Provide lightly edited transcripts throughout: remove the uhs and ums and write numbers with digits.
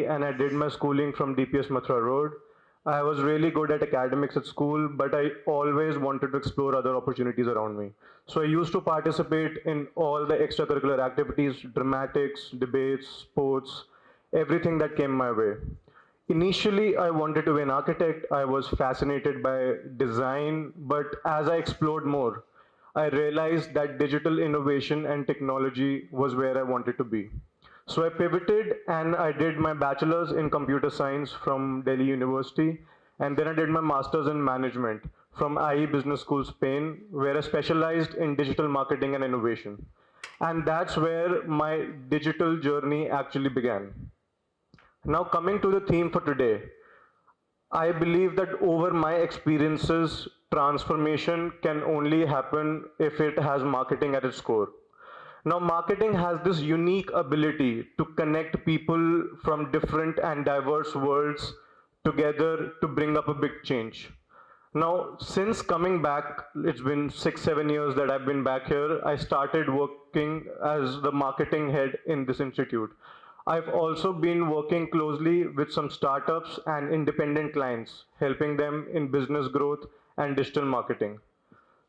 Delhi and I did my schooling from DPS Mathura Road. I was really good at academics at school, but I always wanted to explore other opportunities around me. So I used to participate in all the extracurricular activities, dramatics, debates, sports, everything that came my way. Initially, I wanted to be an architect. I was fascinated by design, but as I explored more, I realized that digital innovation and technology was where I wanted to be. So I pivoted and I did my bachelor's in computer science from Delhi University, and then I did my master's in management from IE Business School, Spain, where I specialized in digital marketing and innovation. And that's where my digital journey actually began. Now, coming to the theme for today, I believe that over my experiences, transformation can only happen if it has marketing at its core. Now, marketing has this unique ability to connect people from different and diverse worlds together to bring up a big change. Now, since coming back, it's been 6, 7 years that I've been back here, I started working as the marketing head in this institute. I've also been working closely with some startups and independent clients, helping them in business growth and digital marketing.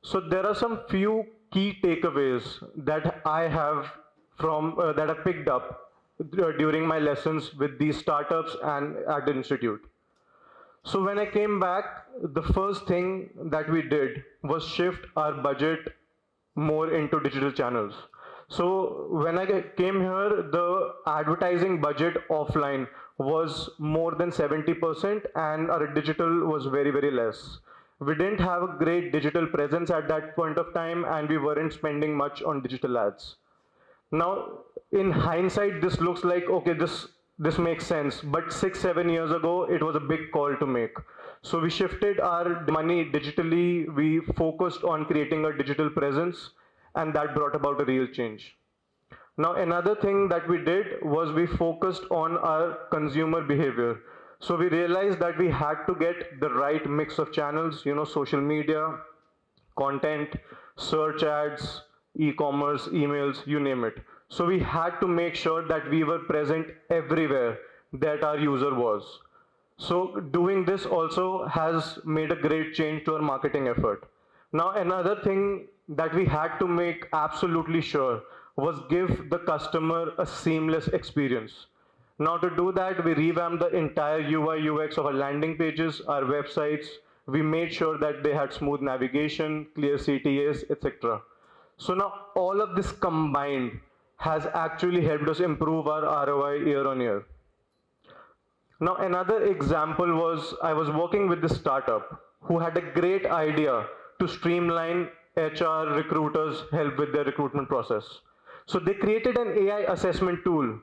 So there are some few key takeaways that I have that I picked up during my lessons with these startups and at the institute. So when I came back, the first thing that we did was shift our budget more into digital channels. So when I came here, the advertising budget offline was more than 70% and our digital was very, very less. We didn't have a great digital presence at that point of time and we weren't spending much on digital ads. Now, in hindsight, this looks like, okay, this makes sense. But 6, 7 years ago, it was a big call to make. So we shifted our money digitally. We focused on creating a digital presence, and that brought about a real change. Now, another thing that we did was we focused on our consumer behavior. So we realized that we had to get the right mix of channels, social media, content, search ads, e-commerce, emails, you name it. So we had to make sure that we were present everywhere that our user was. So doing this also has made a great change to our marketing effort. Now, another thing that we had to make absolutely sure was give the customer a seamless experience. Now, to do that, we revamped the entire UI UX of our landing pages, our websites. We made sure that they had smooth navigation, clear CTAs, etc. So now all of this combined has actually helped us improve our ROI year on year. Now, another example was I was working with this startup who had a great idea to streamline HR recruiters' help with their recruitment process. So they created an AI assessment tool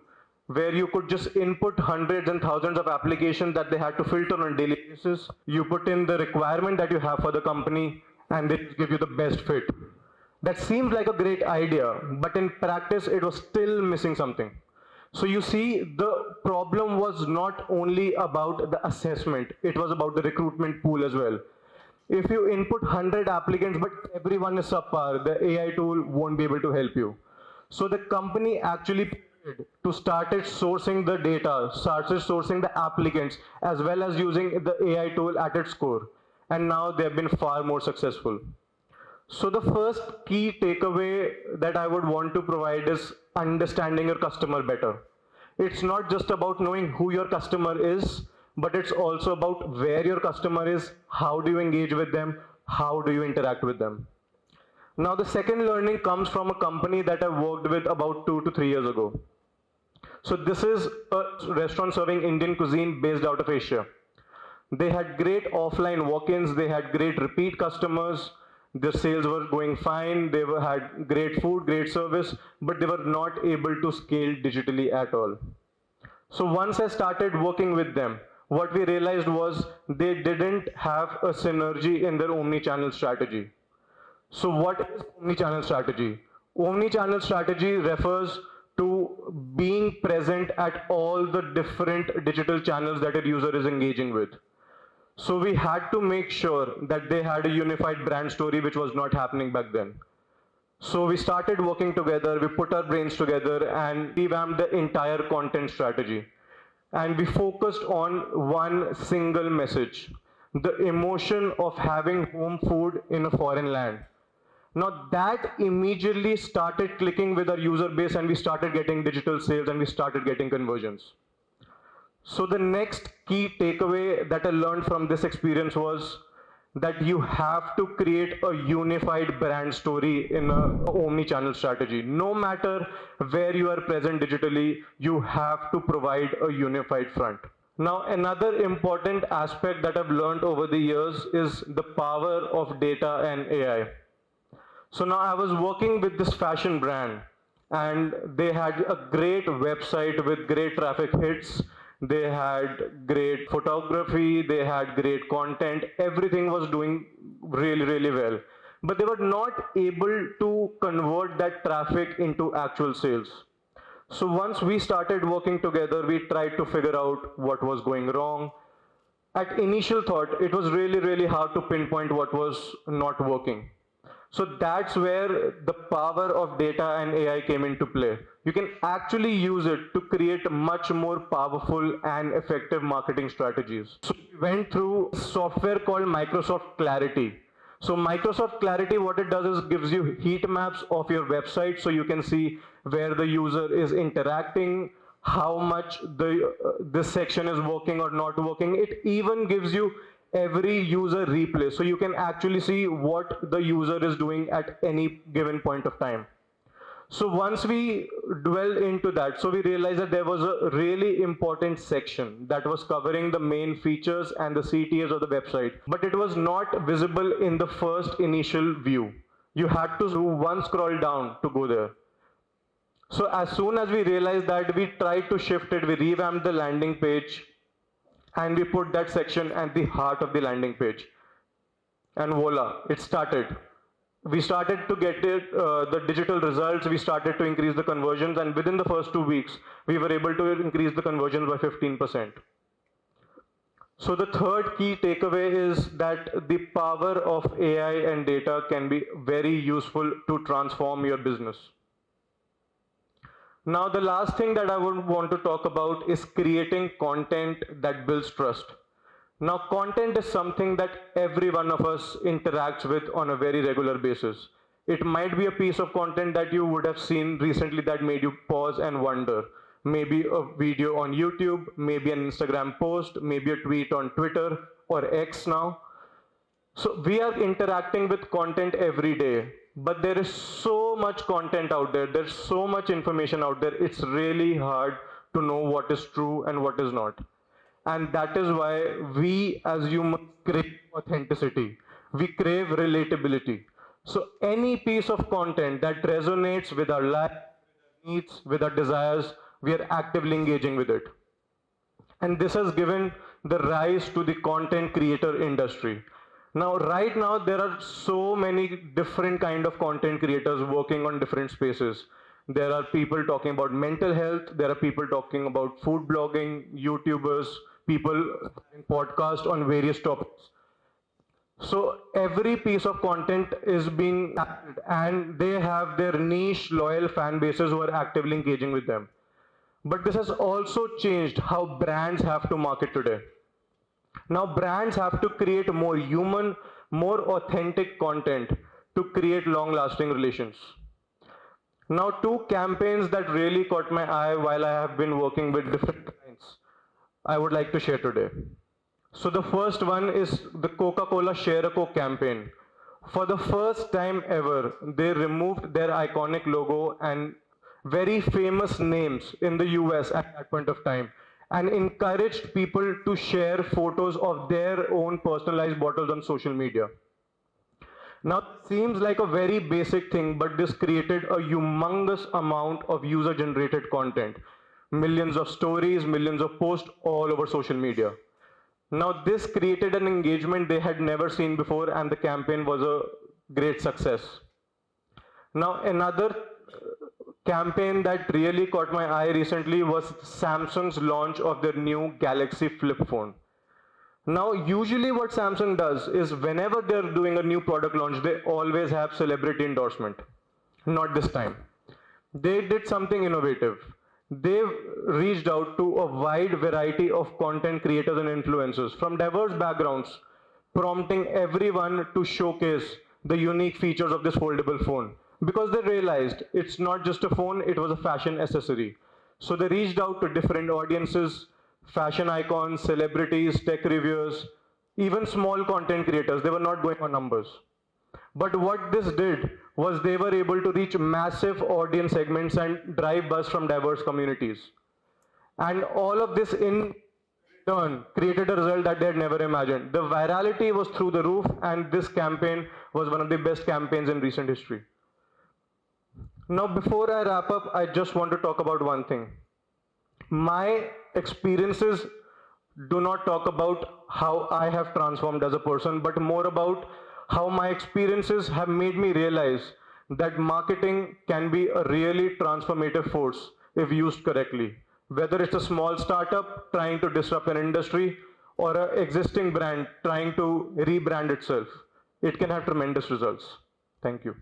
where you could just input hundreds and thousands of applications that they had to filter on a daily basis. You put in the requirement that you have for the company, and they give you the best fit. That seemed like a great idea, but in practice, it was still missing something. So you see, the problem was not only about the assessment, it was about the recruitment pool as well. If you input 100 applicants, but everyone is subpar, the AI tool won't be able to help you. So the company actually to started sourcing the data, started sourcing the applicants, as well as using the AI tool at its core. And now they've been far more successful. So the first key takeaway that I would want to provide is understanding your customer better. It's not just about knowing who your customer is, but it's also about where your customer is, how do you engage with them, how do you interact with them. Now the second learning comes from a company that I worked with about 2 to 3 years ago. So this is a restaurant serving Indian cuisine based out of Asia. They had great offline walk-ins, they had great repeat customers, their sales were going fine, they had great food, great service, but they were not able to scale digitally at all. So once I started working with them, what we realized was they didn't have a synergy in their omnichannel strategy. So what is omnichannel strategy? Omnichannel strategy refers to being present at all the different digital channels that a user is engaging with. So we had to make sure that they had a unified brand story, which was not happening back then. So we started working together, we put our brains together and revamped the entire content strategy. and we focused on one single message: the emotion of having home food in a foreign land. Now that immediately started clicking with our user base, and we started getting digital sales and we started getting conversions. So the next key takeaway that I learned from this experience was that you have to create a unified brand story in a omni-channel strategy. No matter where you are present digitally, you have to provide a unified front. Now, another important aspect that I've learned over the years is the power of data and AI. So now I was working with this fashion brand, and they had a great website with great traffic hits. They had great photography, they had great content, everything was doing really, really well. But they were not able to convert that traffic into actual sales. So once we started working together, we tried to figure out what was going wrong. At initial thought, it was really, really hard to pinpoint what was not working. So that's where the power of data and AI came into play. You can actually use it to create much more powerful and effective marketing strategies. So we went through software called Microsoft Clarity. So Microsoft Clarity, what it does is gives you heat maps of your website, so you can see where the user is interacting, how much this section is working or not working. It even gives you every user replay, so you can actually see what the user is doing at any given point of time. So once we dwell into that, so we realized that there was a really important section that was covering the main features and the CTAs of the website, but it was not visible in the first initial view. You had to do one scroll down to go there. So as soon as we realized that, we tried to shift it, we revamped the landing page, and we put that section at the heart of the landing page. And voila, it started. We started to get the digital results, we started to increase the conversions, and within the first 2 weeks, we were able to increase the conversions by 15%. So the third key takeaway is that the power of AI and data can be very useful to transform your business. Now, the last thing that I would want to talk about is creating content that builds trust. Now, content is something that every one of us interacts with on a very regular basis. It might be a piece of content that you would have seen recently that made you pause and wonder. Maybe a video on YouTube, maybe an Instagram post, maybe a tweet on Twitter or X now. So we are interacting with content every day, but there is so much content out there, there's so much information out there, it's really hard to know what is true and what is not. And that is why we as humans crave authenticity, we crave relatability. So any piece of content that resonates with our life, needs, with our desires, we are actively engaging with it. And this has given the rise to the content creator industry. Now, right now, there are so many different kind of content creators working on different spaces. There are people talking about mental health, there are people talking about food blogging, YouTubers, people having podcasts on various topics. So every piece of content is being acted, and they have their niche, loyal fan bases who are actively engaging with them. But this has also changed how brands have to market today. Now brands have to create more human, more authentic content to create long-lasting relations. Now, two campaigns that really caught my eye while I have been working with different clients, I would like to share today. So the first one is the Coca-Cola Share a Coke campaign. For the first time ever, they removed their iconic logo and very famous names in the US at that point of time, and encouraged people to share photos of their own personalized bottles on social media. Now, it seems like a very basic thing, but this created a humongous amount of user-generated content. Millions of stories, millions of posts all over social media. Now, this created an engagement they had never seen before, and the campaign was a great success. Now, another campaign that really caught my eye recently was Samsung's launch of their new Galaxy Flip phone. Now, usually what Samsung does is whenever they're doing a new product launch, they always have celebrity endorsement. Not this time. They did something innovative. They've reached out to a wide variety of content creators and influencers from diverse backgrounds, prompting everyone to showcase the unique features of this foldable phone. Because they realized it's not just a phone, it was a fashion accessory. So they reached out to different audiences, fashion icons, celebrities, tech reviewers, even small content creators. They were not going on numbers. But what this did was they were able to reach massive audience segments and drive buzz from diverse communities. And all of this in turn created a result that they had never imagined. The virality was through the roof, and this campaign was one of the best campaigns in recent history. Now, before I wrap up, I just want to talk about one thing. My experiences do not talk about how I have transformed as a person, but more about how my experiences have made me realize that marketing can be a really transformative force if used correctly. Whether it's a small startup trying to disrupt an industry or an existing brand trying to rebrand itself, it can have tremendous results. Thank you.